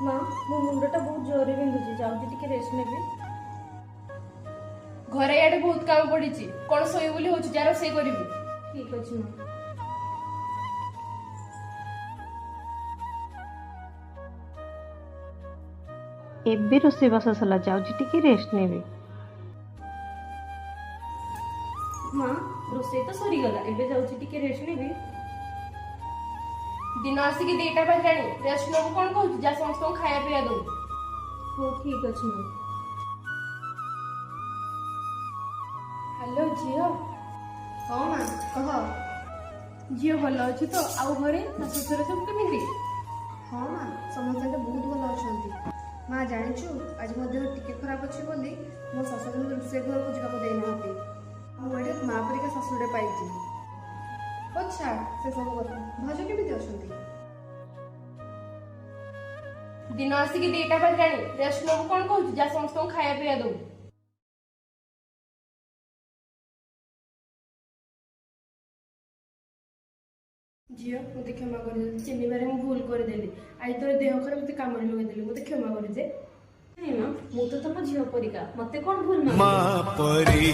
माँ मो मुंडटा बहुत जोरे बिंधुची जाउची टिके रेस्ट नेबी। घरे याडे बहुत काम पड़ी कौन सोई बोली होची जा रोसई करिबु। ठीक अछि माँ। एबे रोषेई बास सरला जाउची टिके रेस्ट नेबी। माँ रोसई तो सरी गला एबे जाउची टिके रेस्ट नेबी। दिन आसिक 2टा बाजाणी रेस्ट नबु कौन कहू जा समस्त खाया पिया दो। हो ठीक अछि माँ। हेलो झियो। हाँ माँ कह। झियो भल अछि तो आउ घरे शाशु ससुर सब केमिति। हाँ माँ समस्ते तो बहुत भल अच्छा। माँ जाचु आज मो देह टिके खराब अच्छे बोली मो शाशु रोषे घर को जावाक देना मुझे माँ परिका शाशुटे पाई। अच्छा से सब कथा भाज केमी अच्छा। दिन आसिक 2टा बाजाणी रेस्ट नबु कौन कहू जा समस्त खाया पिया दो। झियो मत क्षमा कर चिन्ह बारे मु भूल कर देली आज तो देह खराब मत काम लगे देली मत क्षमा कर दे। नहीं माँ मु तो तुम झील परिका मते कौन भूल माँ परी